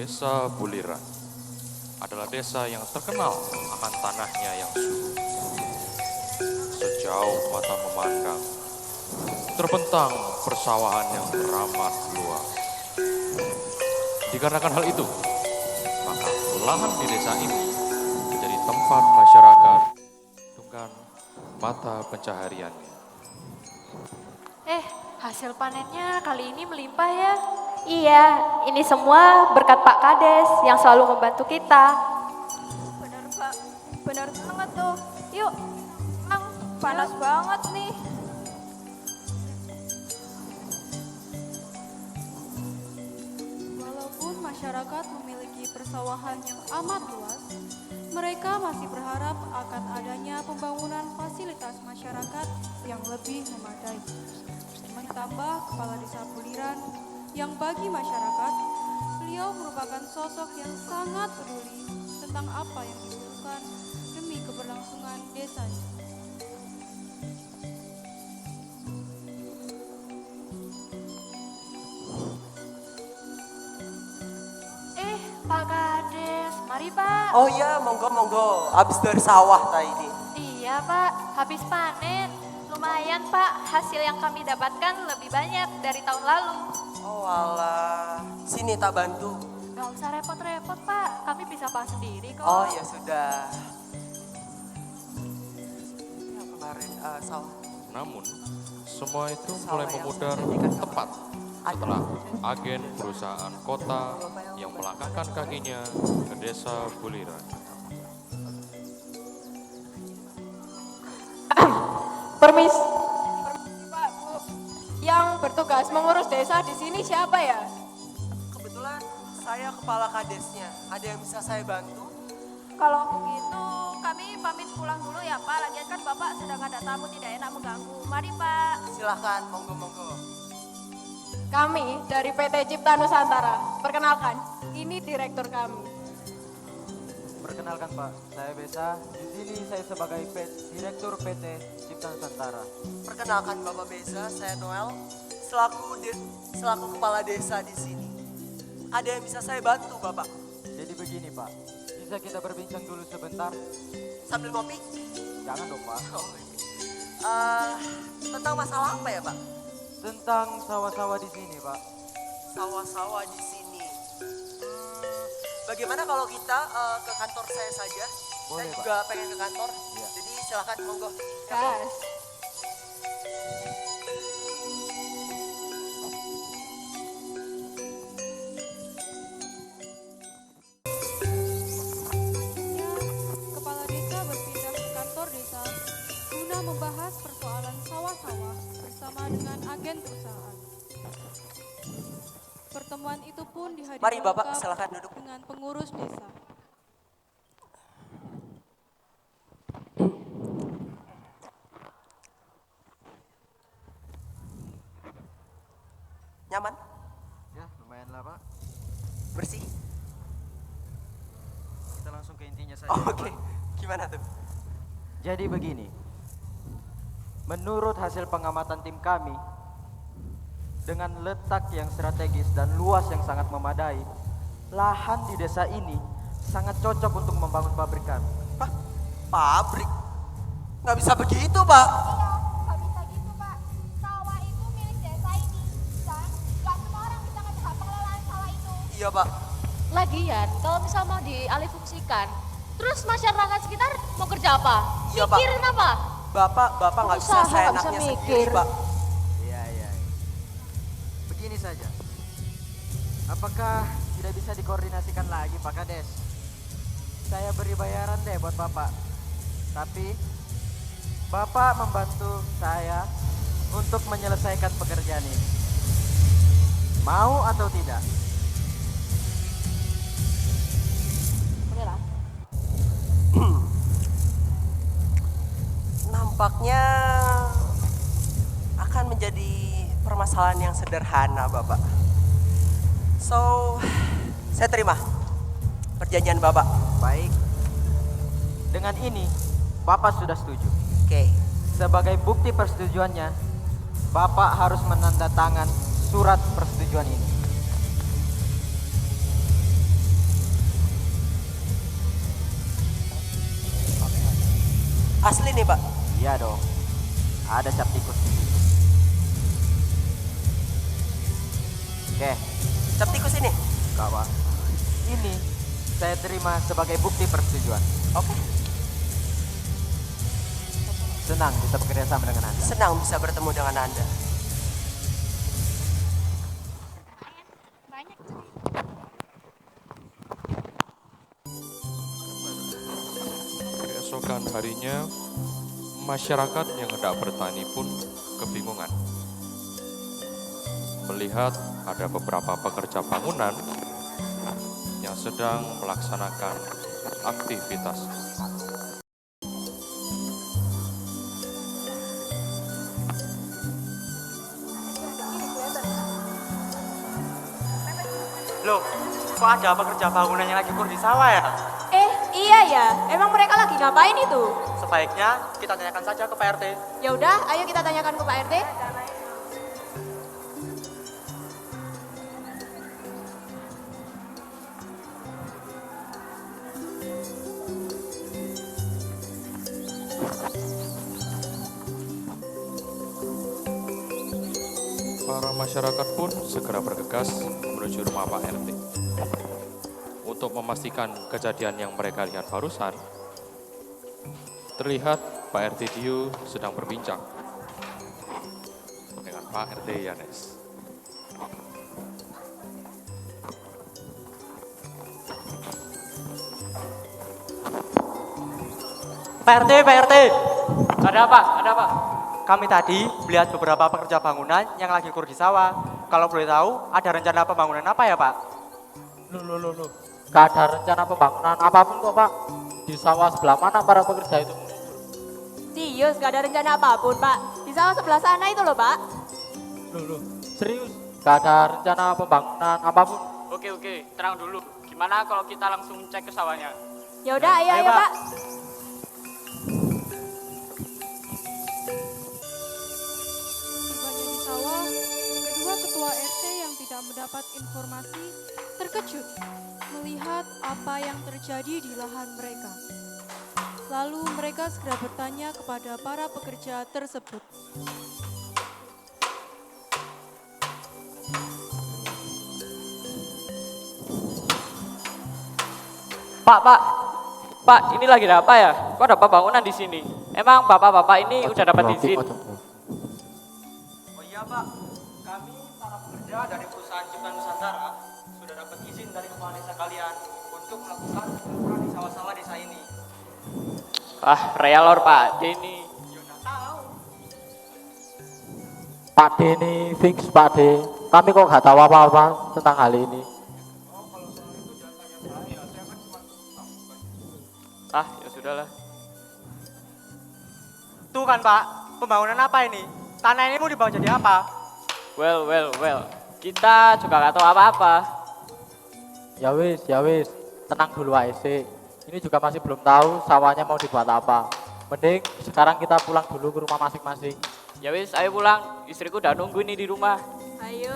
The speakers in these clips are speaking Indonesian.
Desa Buliran adalah desa yang terkenal akan tanahnya yang subur. Sejauh mata memandang, terbentang persawahan yang teramat luas. Dikarenakan hal itu, maka lahan di desa ini menjadi tempat masyarakat dengan mata pencahariannya. Hasil panennya kali ini melimpah ya. Iya, ini semua berkat Pak Kades yang selalu membantu kita. Bener Pak, bener banget tuh. Yuk, Mang, panas banget nih. Walaupun masyarakat memiliki persawahan yang amat luas, mereka masih berharap akan adanya pembangunan fasilitas masyarakat yang lebih memadai. Menambah Kepala Desa Buliran yang bagi masyarakat, beliau merupakan sosok yang sangat peduli tentang apa yang dibutuhkan demi keberlangsungan desanya. Pak Kades, mari Pak. Oh iya, monggo. Habis dari sawah tadi. Iya Pak, habis panen. Lumayan Pak, hasil yang kami dapatkan lebih banyak dari tahun lalu. Oh alah, sini tak bantu. Gak usah repot-repot Pak, kami bisa Pak sendiri kok. Oh ya sudah. Ya kemarin sawah. Namun, semua itu Sawah mulai yang memudar sudah dijadikan tepat setelah agen perusahaan kota yang melangkahkan kakinya ke desa Buliran. Permis. Pak, Bu. Yang bertugas mengurus desa di sini siapa ya? Kebetulan saya kepala kadesnya. Ada yang bisa saya bantu? Kalau begitu kami pamit pulang dulu ya Pak. Lagian kan Bapak sedang ada tamu, tidak enak mengganggu. Mari Pak. Silahkan, monggo. Kami dari PT Cipta Nusantara. Perkenalkan, ini direktur kami. Perkenalkan Pak, saya Besa. Di sini saya sebagai Direktur PT Cipta Nusantara. Perkenalkan Bapak Beza, saya Noel. Selaku kepala desa di sini. Ada yang bisa saya bantu Bapak? Jadi begini Pak, bisa kita berbincang dulu sebentar? Sambil ngopi? Jangan dong Pak. Tentang masalah apa ya Pak? Tentang sawah-sawah di sini Pak. Sawah-sawah di sini. Bagaimana kalau kita ke kantor saya saja? Boleh, Saya Pak. juga pengen ke kantor. Iya. Jadi silakan monggo. Gas. Kepala desa berpindah ke kantor desa guna membahas persoalan sawah-sawah bersama dengan agen perusahaan. Pertemuan itu pun dihadiri Mari, Bapak, lengkap silakan duduk. dengan pengurus desa. Nyaman? Ya, lumayan lah Pak. Bersih? Kita langsung ke intinya saja. Oh, ya, Oke. Pak. Gimana tuh? Jadi begini, menurut hasil pengamatan tim kami, dengan letak yang strategis dan luas yang sangat memadai, lahan di desa ini sangat cocok untuk membangun pabrik kami. Pak, pabrik? Nggak bisa begitu Pak. Nggak bisa gitu Pak, sawah itu milik desa ini dan nggak semua orang bisa ngerti pengelolaan sawah itu. Iya Pak. Lagian, kalau misal mau dialihfungsikan, terus masyarakat sekitar mau kerja apa? Iya, Pak. Mikirin apa? Bapak nggak bisa Usaha, nggak seenaknya bisa sendiri mikir. Pak. Iya. Begini saja. Apakah tidak bisa dikoordinasikan lagi Pak Kades? Saya beri bayaran deh buat Bapak. Tapi Bapak membantu saya untuk menyelesaikan pekerjaan ini. Mau atau tidak? Boleh lah. Nampaknya akan menjadi permasalahan yang sederhana Bapak. So, saya terima perjanjian Bapak. Baik. Dengan ini, Bapak sudah setuju. Oke. Sebagai bukti persetujuannya, Bapak harus menandatangan surat persetujuan ini. Asli nih, Pak. Iya dong. Ada cap tikus di sini. Oke, Cap tikus ini. kawan. Ini saya terima sebagai bukti persetujuan. Oke. Senang bisa bekerja sama dengan Anda. Senang bisa bertemu dengan Anda. Keesokan harinya, masyarakat yang hendak bertani pun kebingungan. Melihat ada beberapa pekerja bangunan yang sedang melaksanakan aktivitas. Loh, kok ada pekerja bangunan yang lagi kur di sawah ya? Iya ya, emang mereka lagi ngapain itu? Sebaiknya kita tanyakan saja ke Pak RT. Ya udah, ayo kita tanyakan ke Pak RT. Para masyarakat pun segera bergegas menuju rumah Pak RT. Untuk memastikan kejadian yang mereka lihat barusan, terlihat Pak RT Dio sedang berbincang dengan Pak RT Yanes. Pak RT, Pak RT. Ada apa? Ada apa? Kami tadi melihat beberapa pekerja bangunan yang lagi kur di sawah. Kalau boleh tahu, ada rencana pembangunan apa ya, Pak? Loh. Gak ada rencana pembangunan apapun kok, Pak. Di sawah sebelah mana para pekerja itu? Serius, gak ada rencana apapun, Pak. Di sawah sebelah sana itu loh, Pak. Loh. Serius? Gak ada rencana pembangunan apapun? Oke, terang dulu. Gimana kalau kita langsung cek ke sawahnya? Ya udah, ayo, Pak. Tibanya di sawah, kedua ketua RT yang tidak mendapat informasi terkejut melihat apa yang terjadi di lahan mereka. Lalu mereka segera bertanya kepada para pekerja tersebut. Pak, ini lagi ada apa ya? Kok ada pembangunan di sini? Emang bapak-bapak ini udah dapat izin? Oh iya, Pak. Kami para pekerja dari perusahaan Cipta Nusantara sudah dapat izin dari kepala desa kalian untuk melakukan penyelenggaraan di sawah-sawah desa ini. Ah, realor Pak Denny. Pak D ini fix, Pak D. Kami kok gak tahu apa-apa tentang hal ini. Ah, ya sudahlah. Tuh kan, Pak. Pembangunan apa ini? Tanah ini mau dibawa jadi apa? Well. Kita juga gak tahu apa-apa. Ya wis. Tenang dulu AEC. Ini juga masih belum tahu sawahnya mau dibuat apa. Mending sekarang kita pulang dulu ke rumah masing-masing. Ya wis, ayo pulang. Istriku udah nunggu nih di rumah. Ayo,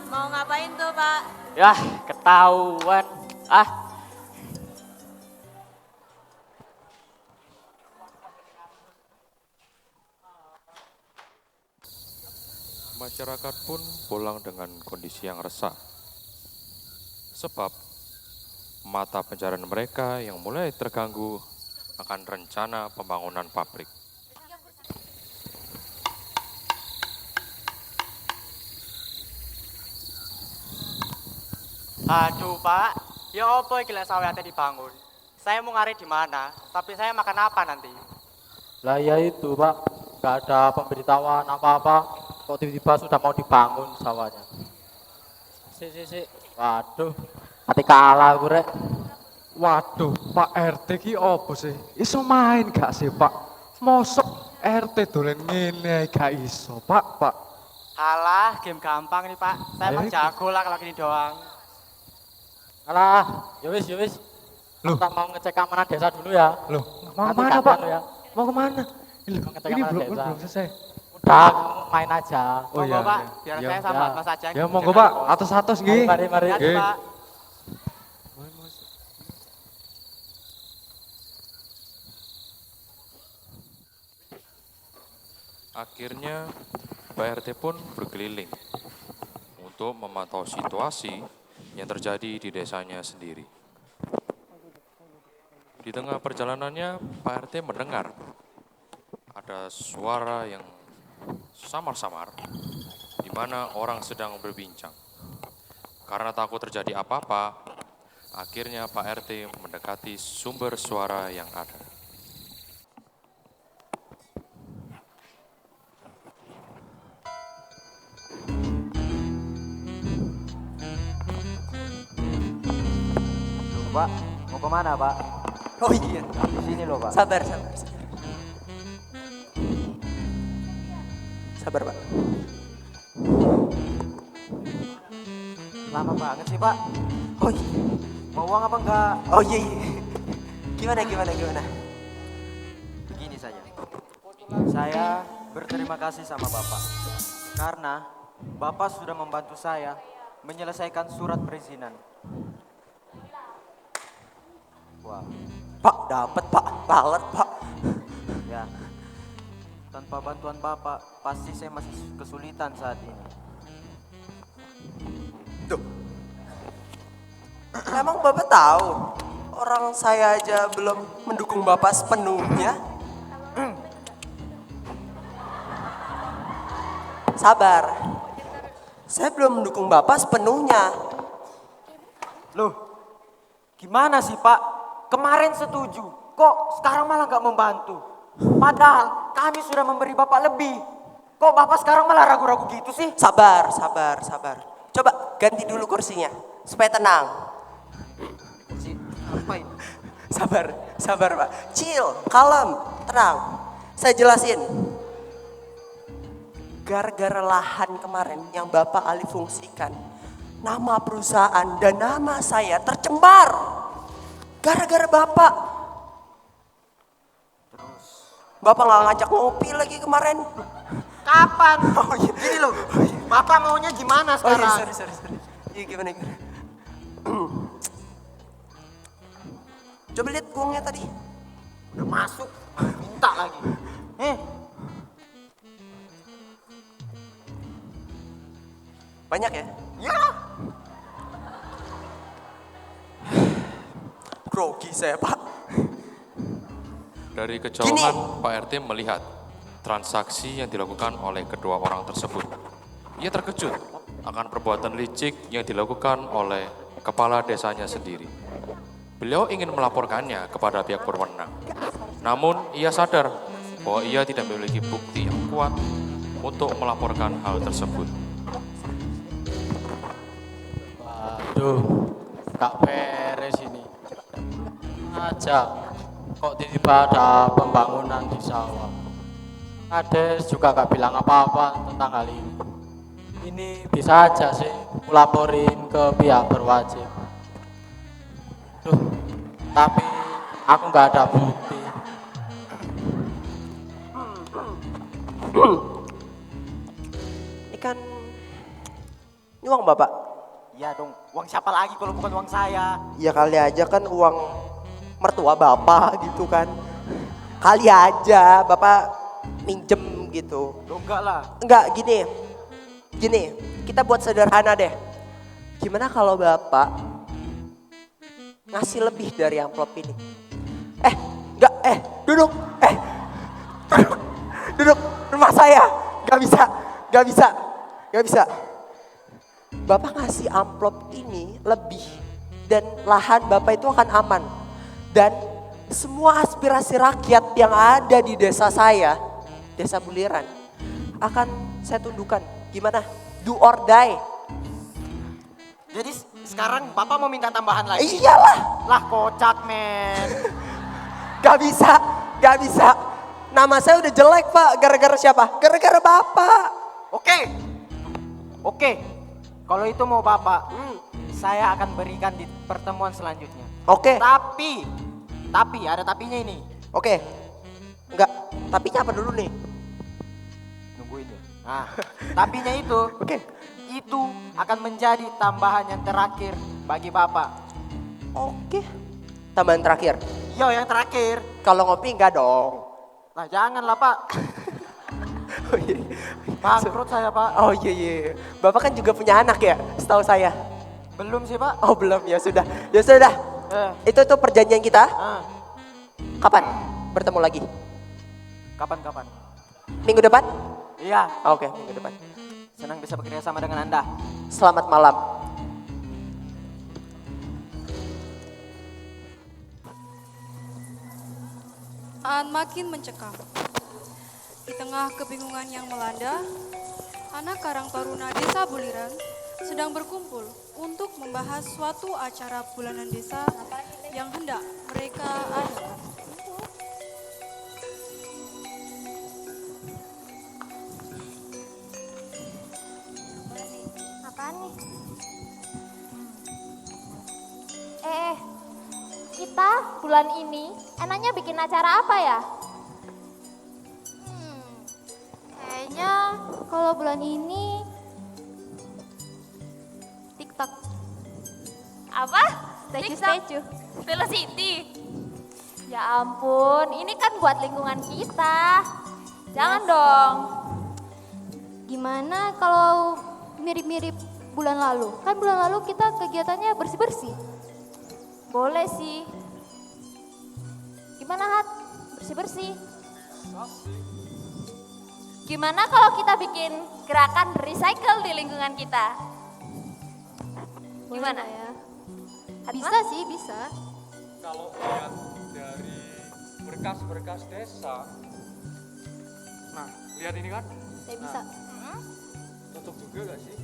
mau ngapain tuh, Pak? Yah, ketahuan. Ah, Masyarakat pun pulang dengan kondisi yang resah. Sebab mata pencarian mereka yang mulai terganggu akan rencana pembangunan pabrik. Aduh, Pak. Ya apa iki lek sawahnya dibangun? Saya mau ngarit di mana? Tapi saya makan apa nanti? Lah ya itu, Pak. Gak ada pemberitahuan apa-apa. Kok tiba-tiba sudah mau dibangun sawahnya. Si. Waduh. Hati kalah gue, Rek. Waduh, Pak RT ki opo sih? Iso main gak sih, Pak? Mosok RT dolen ngene gak iso, Pak. Alah, game gampang nih, Pak. Saya Ayo, emang jago lah kalau gini doang. Alah, ya wis. Loh. Kita mau ngecek keamanan desa dulu ya. Loh, mau Nanti kemana, kasihan Pak? lo ya. Mau kemana? Mau ngecek Ini keamanan belum desa. selesai. Udah, main aja. Oh Monggo, iya. Pak. iya. Biar Ya, saya sama ya. Mas Ajeng. Ya monggo, Pak. Atus-atus nggih. Mari. Hati, Nggih. Pak. Akhirnya Pak RT pun berkeliling untuk memantau situasi yang terjadi di desanya sendiri. Di tengah perjalanannya, Pak RT mendengar ada suara yang samar-samar di mana orang sedang berbincang. Karena takut terjadi apa-apa, akhirnya Pak RT mendekati sumber suara yang ada. Loh, Pak, mau kemana, Pak? Oh iya, Di sini loh, Pak. sabar. Sabar, Pak. Lama banget sih, Pak. Oh iya. Mau uang apa enggak? Oh iya. Gimana? Begini saja. Saya berterima kasih sama Bapak. Karena Bapak sudah membantu saya menyelesaikan surat perizinan. Wah, Pak, dapat Pak. Balet, Pak. ya. Tanpa bantuan Bapak, pasti saya masih kesulitan saat ini. Tuh. Emang Bapak tahu orang saya aja belum mendukung Bapak sepenuhnya? Sabar. Saya belum mendukung Bapak sepenuhnya. Loh, gimana sih Pak? Kemarin setuju, kok sekarang malah gak membantu? Padahal kami sudah memberi Bapak lebih. Kok Bapak sekarang malah ragu-ragu gitu sih? Sabar. Coba ganti dulu kursinya supaya tenang. Kursi apa ini? Sabar Pak. Chill, kalem, tenang. Saya jelasin. Gara-gara lahan kemarin yang Bapak alih fungsikan, nama perusahaan dan nama saya tercemar. Gara-gara Bapak. Terus Bapak nggak ngajak ngopi lagi kemarin. kapan? Oh iya. Gini loh, Bapak maunya gimana Oh iya, sekarang? sorry. Iya gimana? Coba lihat uangnya tadi. Udah masuk, minta lagi. Banyak ya? Ya, Grogi saya Pak. Dari kejauhan, Pak RT melihat transaksi yang dilakukan oleh kedua orang tersebut. Ia terkejut akan perbuatan licik yang dilakukan oleh kepala desanya sendiri. Beliau ingin melaporkannya kepada pihak berwenang. Namun ia sadar bahwa ia tidak memiliki bukti yang kuat untuk melaporkan hal tersebut. Waduh, gak beres ini. Aja, kok tiba-tiba ada pembangunan di sawah. Kades juga gak bilang apa-apa tentang hal ini. Ini bisa aja sih laporin ke pihak berwajib. Duh, tapi aku nggak ada bukti. Ini uang Bapak. iya dong. Uang siapa lagi kalau bukan uang saya? Ya kali aja kan uang mertua Bapak gitu kan. Kali aja Bapak minjem gitu. Loh, enggak lah. Enggak, gini, kita buat sederhana deh. Gimana kalau Bapak ngasih lebih dari amplop ini? Duduk. Duduk, rumah saya. Gak bisa. Bapak ngasih amplop ini lebih dan lahan Bapak itu akan aman. Dan semua aspirasi rakyat yang ada di desa saya, Desa Buliran, akan saya tundukkan. Gimana? Do or die. Jadi sekarang Bapak mau minta tambahan lagi? Iyalah. Lah kocak men. Gak bisa. Nama saya udah jelek Pak. Gara-gara siapa? Gara-gara Bapak. Oke. Kalau itu mau Bapak, saya akan berikan di pertemuan selanjutnya. Oke. Tapi ada tapinya ini. Oke. Enggak, tapinya apa dulu nih? Nungguin ya. Nah, tapinya itu. Oke. Itu akan menjadi tambahan yang terakhir bagi Bapak. Oke. Tambahan terakhir. Yo, yang terakhir. Kalau ngopi enggak dong. Lah janganlah Pak. Oh iya. Bangkrut saya Pak. Oh iya iya. Bapak kan juga punya anak ya, setahu saya. Belum sih Pak. Oh belum, ya sudah. Ya sudah. Itu tuh perjanjian kita. Kapan bertemu lagi? Kapan-kapan? Minggu depan? Iya. Oke, minggu depan. Senang bisa bekerja sama dengan Anda. Selamat malam. Aan makin mencekam. Di tengah kebingungan yang melanda, anak Karang Taruna Desa Buliran sedang berkumpul untuk membahas suatu acara bulanan desa yang hendak mereka adakan. Apaan nih? Kita bulan ini enaknya bikin acara apa ya? Kayaknya kalau bulan ini TikTok. Apa? Statue-statue. Velocity. Ya ampun, ini kan buat lingkungan kita. Jangan dong. Gimana kalau mirip-mirip bulan lalu? Kan bulan lalu kita kegiatannya bersih-bersih. Boleh sih. Gimana Hat? Bersih-bersih. Gimana kalau kita bikin gerakan recycle di lingkungan kita? Gimana ya? Hatma? Bisa sih, bisa. Kalau lihat dari berkas-berkas desa, nah lihat ini kan, Saya bisa. cocok juga gak sih?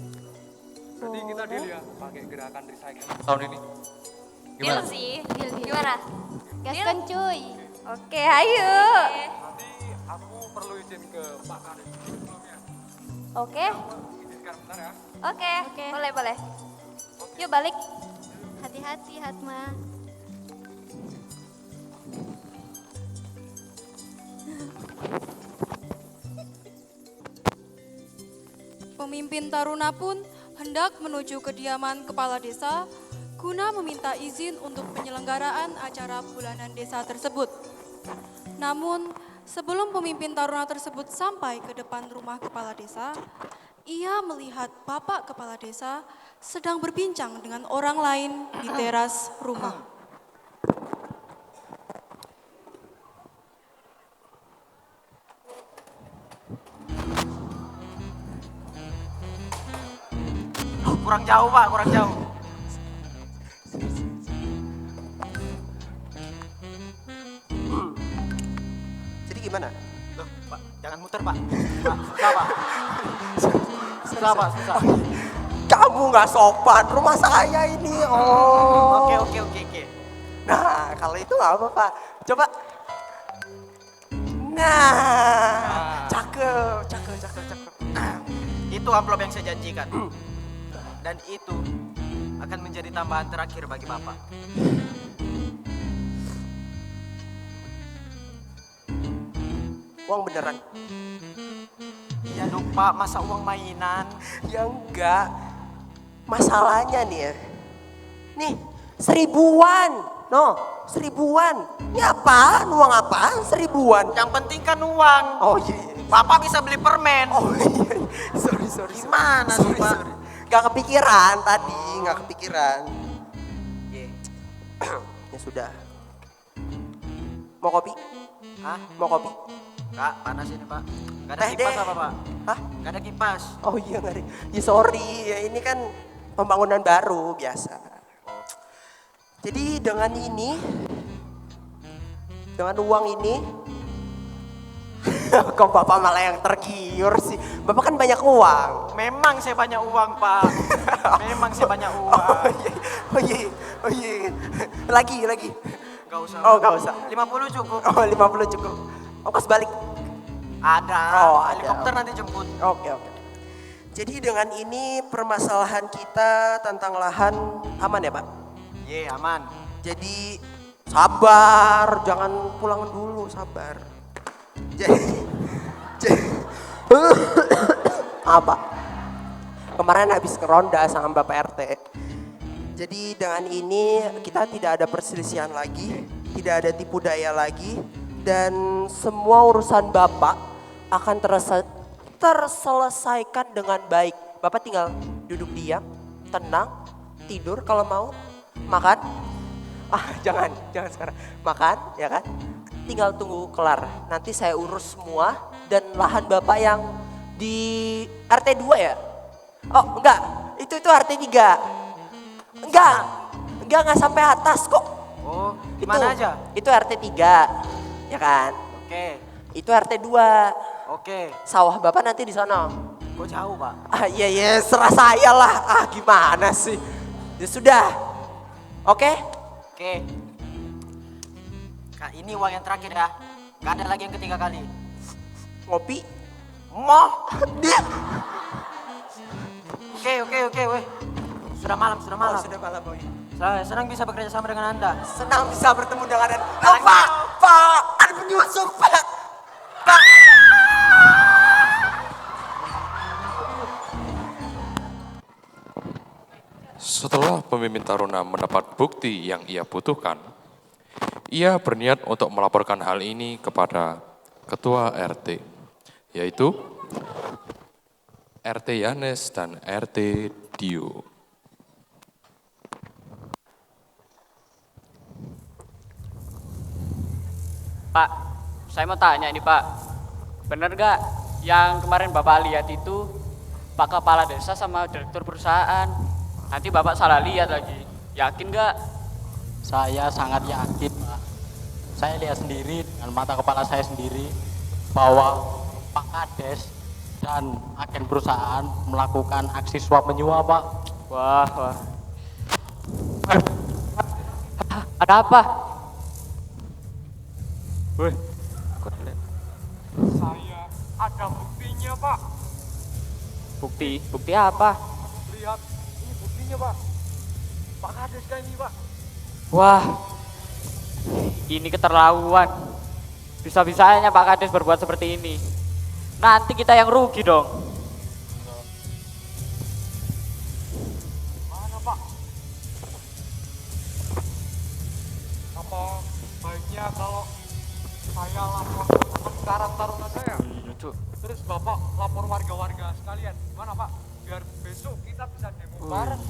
Berarti kita deal ya pakai gerakan recycling Tahun ini. Deal sih. Gimana? Gaskan cuy. Oke, ayo. Nanti aku perlu izin ke Pak Kades sebelumnya. Oke. Izinkan bentar ya. Oke. Boleh. Yuk balik. Hati-hati Hatma. Pemimpin Taruna pun hendak menuju kediaman kepala desa guna meminta izin untuk penyelenggaraan acara bulanan desa tersebut. Namun, sebelum pemimpin Taruna tersebut sampai ke depan rumah kepala desa, ia melihat bapak kepala desa sedang berbincang dengan orang lain di teras rumah. Kurang jauh Pak, kurang jauh. Jadi gimana? Loh, Pak, jangan muter Pak. Pak, susah Pak. Susah Pak, susah. Kamu nggak sopan, rumah saya ini. Oh. Oke. Nah, kalau itu nggak apa-apa. Coba. Nah, cakep. Itu amplop yang saya janjikan. Dan itu akan menjadi tambahan terakhir bagi Bapak. Uang beneran? Iya dong Pak, masa uang mainan? Ya enggak. Masalahnya nih ya. Nih, 1000-an. No, 1000-an. Ini apaan? Uang apaan? 1000-an. Yang penting kan uang. Oh iya. Bapak bisa beli permen. Oh iya. Sorry. Gimana sih Pak? Sorry. Gak kepikiran tadi, gak kepikiran. Ya sudah. Mau kopi? Hah? Mau kopi? Kak, panas ini Pak. Gak ada kipas apa Pak? Hah? Gak ada kipas. Oh iya gak ada. Ya sorry, ya ini kan pembangunan baru biasa. Jadi dengan uang ini, kok Bapak malah yang tergiur sih? Bapak kan banyak uang. Memang saya banyak uang Pak. Memang saya banyak uang. Oh iya. Lagi. Gak usah. Oh gak usah. 50 cukup. Oh 50 cukup. Ongkos balik. Ada. Oh ada. Helikopter nanti jemput. Oke. Jadi dengan ini permasalahan kita tentang lahan aman ya Pak? Aman. Jadi sabar, jangan pulang dulu, sabar. Jadi apa? Kemarin habis ngeronda sama Bapak RT. Jadi dengan ini kita tidak ada perselisihan lagi, tidak ada tipu daya lagi, dan semua urusan Bapak akan terselesaikan dengan baik. Bapak tinggal duduk diam, tenang, tidur kalau mau, makan. Jangan sekarang. Makan, ya kan? Tinggal tunggu kelar. Nanti saya urus semua dan lahan Bapak yang di RT 2 ya? Oh, enggak. Itu RT 3. Enggak sampai atas kok. Oh, di mana aja? Itu RT 3, ya kan? Oke. Itu RT 2. Oke. Sawah Bapak nanti di sana. Kok jauh, Pak? Iya, serah saya lah. Gimana sih? Ya sudah. Oke? Oke. Kak, ini uang yang terakhir ya. Gak ada lagi yang ketiga kali. Ngopi? Mau? Dia. Oke, weh. Sudah malam. Sudah malam, Boy. Saya senang bisa bekerja sama dengan Anda. Senang bisa bertemu dengan Anda. Pak, ada penyusup, Pak. Setelah pemimpin taruna mendapat bukti yang ia butuhkan, ia berniat untuk melaporkan hal ini kepada Ketua RT, yaitu RT Yanes dan RT Dio. Pak, saya mau tanya ini Pak, bener gak yang kemarin Bapak lihat itu Pak Kepala Desa sama Direktur Perusahaan? Nanti Bapak salah lihat lagi, yakin gak? Saya sangat yakin, Pak. Saya lihat sendiri dengan mata kepala saya sendiri bahwa Pak Kades dan agen perusahaan melakukan aksi suap menyuap, Pak. Wah. Ada apa? Woi, Saya ada buktinya, Pak. bukti apa? Lihat, ini buktinya, Pak. Pak Kades kan ini, Pak. Wah, ini keterlaluan. Bisa-bisanya Pak Kades berbuat seperti ini. Nanti kita yang rugi dong. Mana, Pak? Apa baiknya kalau saya lapor sekarang taruna saya? Terus Bapak lapor warga-warga sekalian. Gimana, Pak? Biar besok kita bisa demo bareng.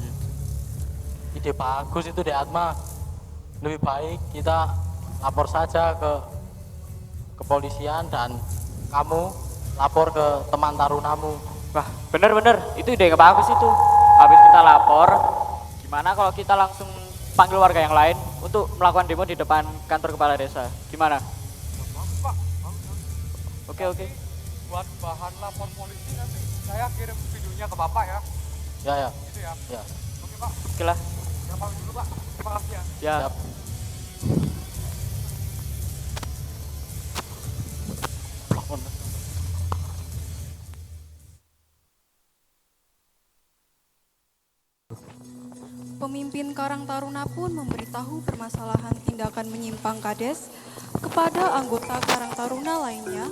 Ide bagus itu, Dek Atma. Lebih baik kita lapor saja ke kepolisian dan kamu lapor ke teman tarunamu. Wah, bener, itu ide yang bagus itu. Habis kita lapor, gimana kalau kita langsung panggil warga yang lain untuk melakukan demo di depan kantor kepala desa? Gimana? Bagus, Pak. Bagus. Oke. Buat bahan lapor polisi nanti saya kirim videonya ke Bapak ya. Ya. Gitu ya. Ya. Oke, Pak. Oke lah. Ya, pamit dulu, Pak. Terima kasih ya. Ya. Siap. Pemimpin Karang Taruna pun memberitahu permasalahan tindakan menyimpang Kades kepada anggota Karang Taruna lainnya,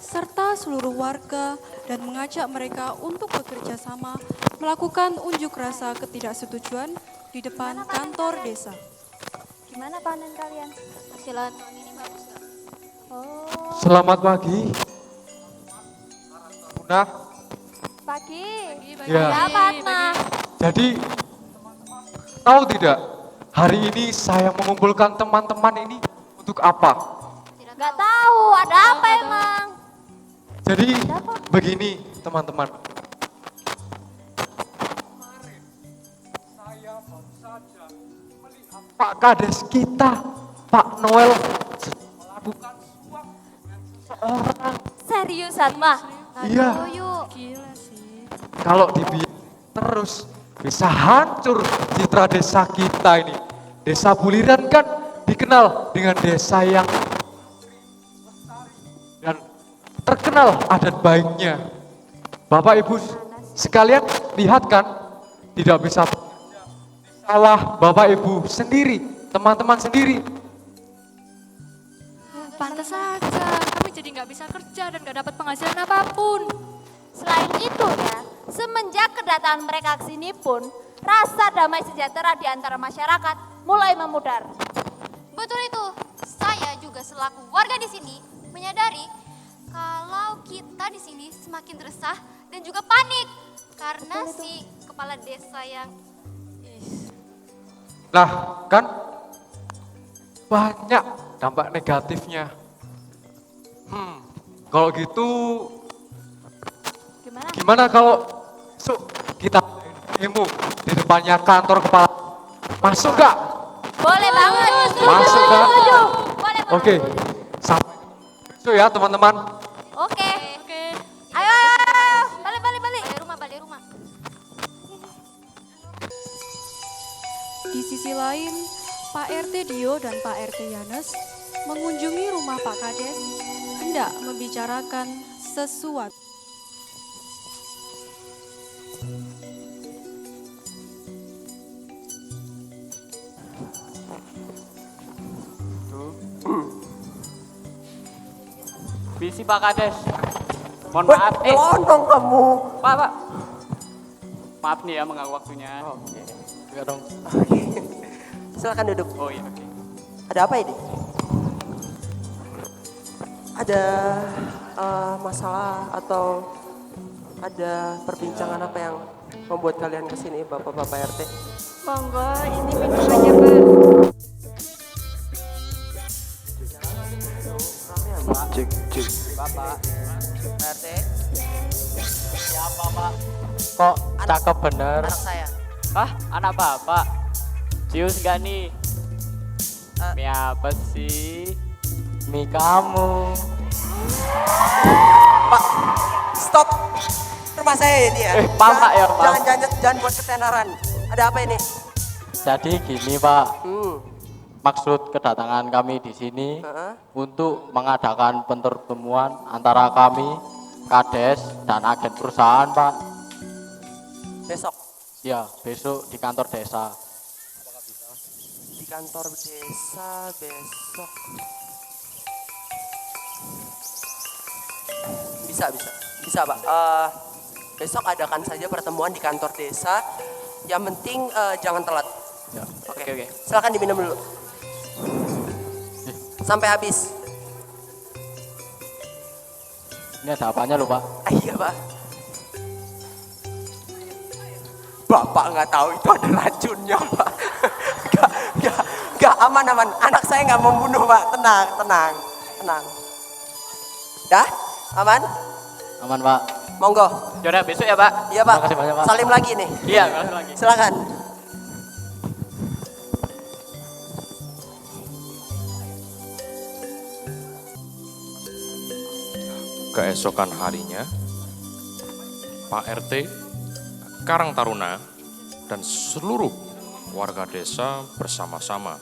serta seluruh warga dan mengajak mereka untuk bekerja sama melakukan unjuk rasa ketidaksetujuan di depan kantor desa. Gimana panen kalian? Hasilan tahun ini bagus gak? Oh, Selamat pagi. Nah, pagi. Ya. Ada apa, Atma? jadi tahu tidak, hari ini saya mengumpulkan teman-teman ini untuk apa? Gak tahu, ada apa emang? Jadi begini teman-teman. Kemarin saya baru saja melihat Pak Kades kita, Pak Noel, melakukan suap dengan seseorang. Serius, Atma? Iya. Aduh, yuk. Gila sih. Kalau dibiarkan terus bisa hancur citra desa kita ini. Desa Buliran kan dikenal dengan desa yang dan terkenal adat baiknya. Bapak Ibu sekalian lihat kan, tidak bisa salah Bapak Ibu sendiri, teman-teman sendiri. Pantas saja, kami jadi nggak bisa kerja dan nggak dapat penghasilan apapun. Selain itu ya, semenjak kedatangan mereka ke sini pun, rasa damai sejahtera di antara masyarakat mulai memudar. Betul itu. Saya juga selaku warga di sini menyadari kalau kita di sini semakin resah dan juga panik karena si kepala desa yang Nah, kan banyak dampak negatifnya. Kalau gitu gimana kalau kita demo di depannya kantor kepala? Masuk gak? Boleh banget. Masuk kan? Boleh banget. Oke, sampai besok ya teman-teman. Oke. Ayo, ayo, ayo. Balik. balik rumah. Di sisi lain, Pak RT Dio dan Pak RT Yanes mengunjungi rumah Pak Kades hendak membicarakan sesuatu. Misi Pak Kades. Mohon Woi, maaf. nyelonong kamu. Pak. Maaf nih ya mengganggu waktunya. Oke. Enggak dong. Silakan duduk. Oh iya, oke. Ada apa ini? Ada masalah atau ada perbincangan apa yang membuat kalian kesini, Bapak-Bapak RT? Monggo, ini minumannya, Pak. Bapak, RT, Siapa, Pak? Kok cakep bener? anak saya. Hah, anak bapak? Cius gak nih? Mie apa sih? Mie kamu. Pak, stop. Rumah saya ini ya. maaf, Pak, ya, maaf. Jangan buat ketenaran. Ada apa ini? Jadi gini, Pak. Hmm. Maksud kedatangan kami di sini Heeh. untuk mengadakan pertemuan antara kami, Kades, dan agen perusahaan, Pak. Besok Ya, besok di kantor desa. di kantor desa besok. Bisa, Pak. Besok adakan saja pertemuan di kantor desa. Yang penting jangan telat. Ya. Oke. Silakan diminum dulu. Sampai habis. Ini ada apanya loh, Pak? Iya, Pak. Bapak nggak tahu itu ada racunnya, Pak. Nggak, aman. Anak saya nggak membunuh, Pak. Tenang. Dah, aman? Aman, Pak. Monggo. Yaudah, besok ya Pak. Iya, Pak. Terima kasih banyak, Pak. Salim lagi nih. Iya, besok lagi. Silakan. Keesokan harinya, Pak RT, Karang Taruna, dan seluruh warga desa bersama-sama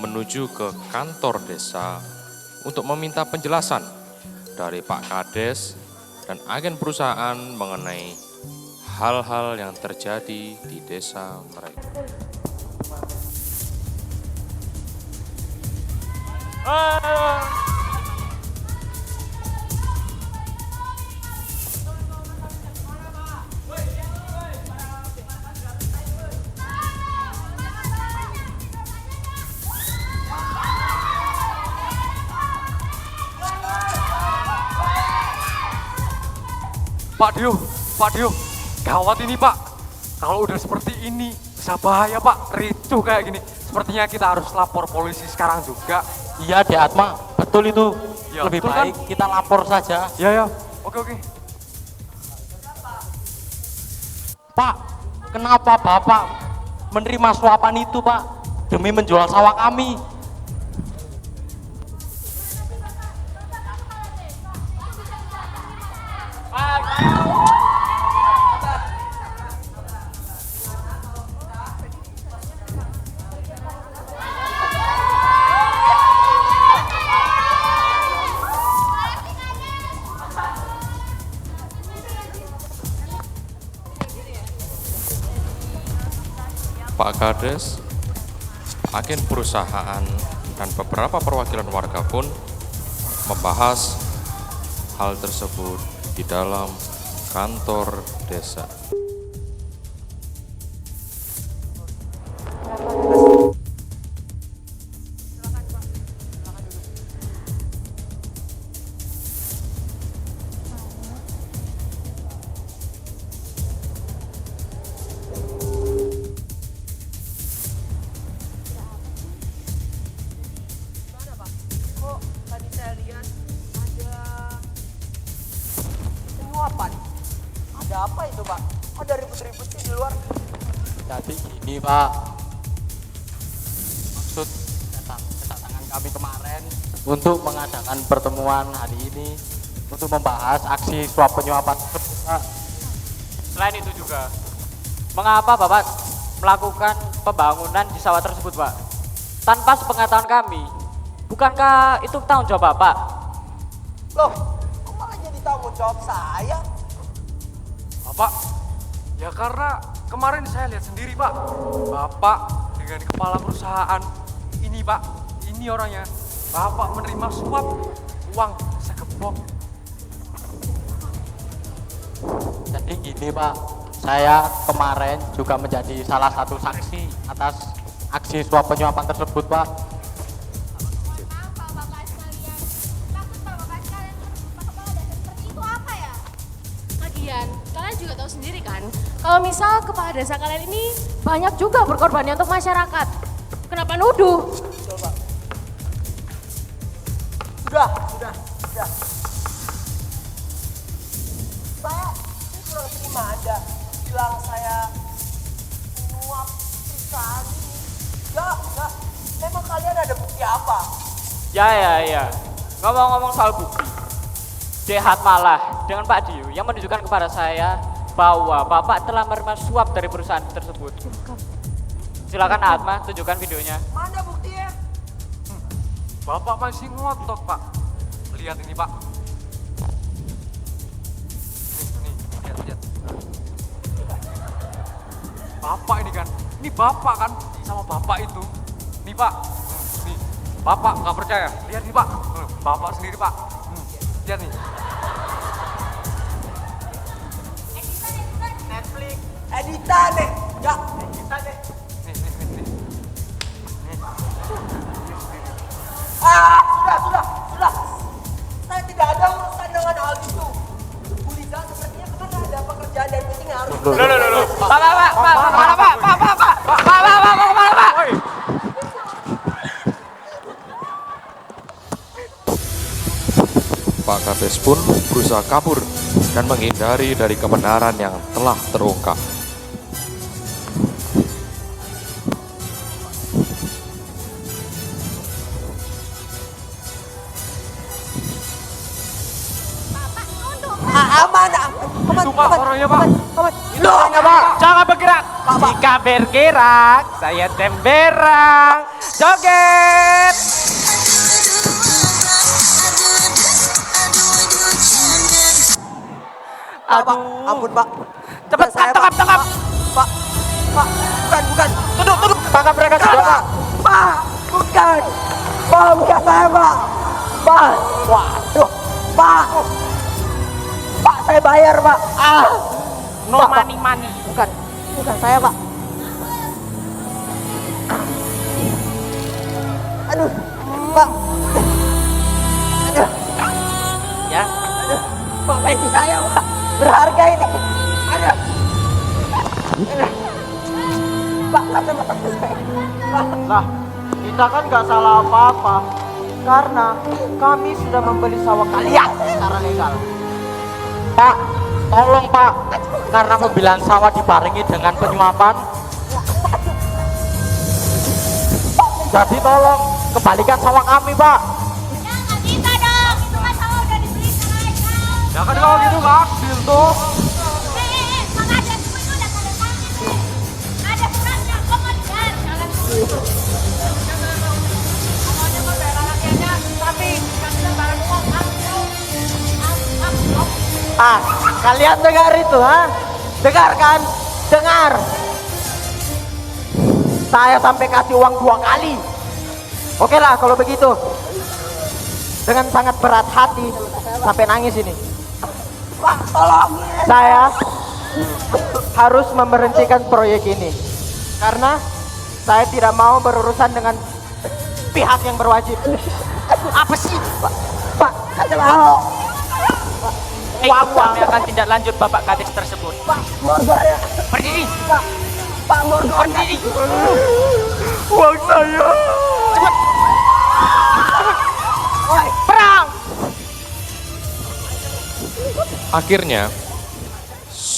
menuju ke kantor desa untuk meminta penjelasan dari Pak Kades dan agen perusahaan mengenai hal-hal yang terjadi di desa mereka. Pak Dio, gawat ini Pak. Kalau udah seperti ini, bisa bahaya Pak, ricuh kayak gini. Sepertinya kita harus lapor polisi sekarang juga. Iya, Dek Atma. Betul itu. Ya, Lebih betul baik kita lapor saja. Ya, oke. Pak, kenapa Bapak menerima suapan itu, Pak? Demi menjual sawah kami. Pak Kades, agen perusahaan, dan beberapa perwakilan warga pun membahas hal tersebut di dalam kantor desa. Ada apa itu Pak? Kok ada ribut-ribut sih di luar? Jadi gini Pak, maksud kedatangan kami kemarin untuk mengadakan pertemuan hari ini untuk membahas aksi suap penyuapan tersebut Pak. Selain itu juga, mengapa Bapak melakukan pembangunan di sawah tersebut Pak? Tanpa sepengetahuan kami, bukankah itu tanggung jawab Bapak? Loh, kok malah jadi tanggung jawab saya? Bapak, ya karena kemarin saya lihat sendiri Pak, Bapak dengan kepala perusahaan ini Pak, ini orangnya, Bapak menerima suap uang segepok. Jadi gini Pak, saya kemarin juga menjadi salah satu saksi atas aksi suap penyuapan tersebut Pak. Maaf Bapak sekalian. Maksud Bapak sekalian Pak Kepala Desa seperti itu apa ya? Lagian, kalian juga tahu sendiri kan, kalau misal kepala desa kalian ini banyak juga berkorbannya untuk masyarakat. Kenapa nuduh? Coba. Sudah. Saya kurang terima Anda bilang saya menyuap perusahaan ini. Enggak. Memang kalian ada bukti apa? Ya. Ngomong-ngomong soal bukti, Jahat malah dengan Pak Dio yang menunjukkan kepada saya bahwa Bapak telah menerima suap dari perusahaan tersebut. Silakan Atma, tunjukkan videonya. Mana buktinya? Bapak masih ngotot Pak. Lihat ini Pak. Nih, lihat. Bapak ini kan, ini Bapak kan sama Bapak itu. Nih Pak, nih. Bapak nggak percaya? Lihat nih Pak, Bapak sendiri Pak. Lihat nih. Netflix. Editan deh. Ya, editan deh. Nih. Sudah. Saya tidak ada urusan dengan hal itu. Bu Liza sepertinya karena ada pekerjaan dan meeting yang harus. Loh. Pak. Pak Kades pun berusaha kabur dan menghindari dari kebenaran yang telah terungkap. Aman. Itu Pak, orangnya Pak. Itu orangnya Pak. Jangan bergerak. Jika bergerak, saya temberang. Joget. Pak, ampun Pak. Cepat, tangkap. Pak, bukan. Duduk. Tangkap mereka semua. Pak, bukan saya Pak. Waduh, Pak, saya bayar Pak. No money. Bukan saya Pak. Aduh, Pak. Ya. Pak, peci saya Pak. Berharga ini. Aduh. Pak, Lah, kita kan nggak salah apa-apa. Karena kami sudah membeli sawah kalian secara legal. Pak, tolong Pak, karena pembelian sawah dibarengi dengan penyuapan. Jadi tolong kembalikan sawah kami Pak. Ya nggak bisa dong, itu kan sawah udah dibeli sama legal. Ya kan kalau gitu nggak adil tuh. Mang Ades itu udah tanda tangan nih. Ada suratnya, kok mau dibayar? Jangan dulu. Pokoknya mau bayar rakyatnya, tapi kasih barang uang, Kalian dengar itu, ha? Dengar kan? Dengar. Saya sampai kasih uang 2 kali. Oke lah kalau begitu. Dengan sangat berat hati sampai nangis ini. Pak, tolong. Saya harus memberhentikan proyek ini karena saya tidak mau berurusan dengan pihak yang berwajib. Apa sih? Pak, saya mau. Kami akan tindak lanjut Bapak Kades tersebut. Pak, saya. Berdiri. Pak, Berdiri. Uang saya. Cepat. Perang. Akhirnya,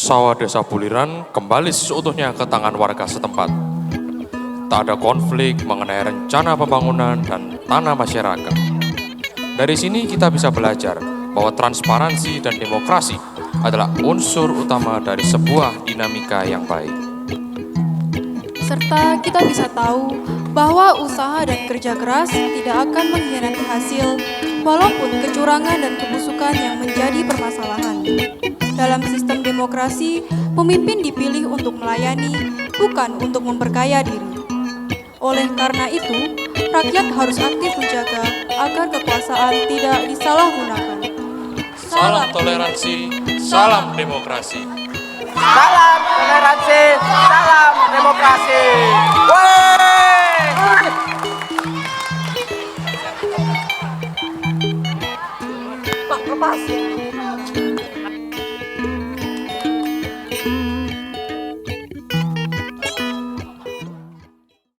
Sawah desa Buliran kembali seutuhnya ke tangan warga setempat. Tak ada konflik mengenai rencana pembangunan dan tanah masyarakat. Dari sini kita bisa belajar bahwa transparansi dan demokrasi adalah unsur utama dari sebuah dinamika yang baik. Serta kita bisa tahu bahwa usaha dan kerja keras tidak akan mengkhianati hasil, walaupun kecurangan dan kebusukan yang menjadi permasalahan. Dalam sistem demokrasi, pemimpin dipilih untuk melayani, bukan untuk memperkaya diri. Oleh karena itu, rakyat harus aktif menjaga agar kekuasaan tidak disalahgunakan. Salam toleransi, salam demokrasi. Salam toleransi, salam demokrasi. Wey! Pak, lepasin.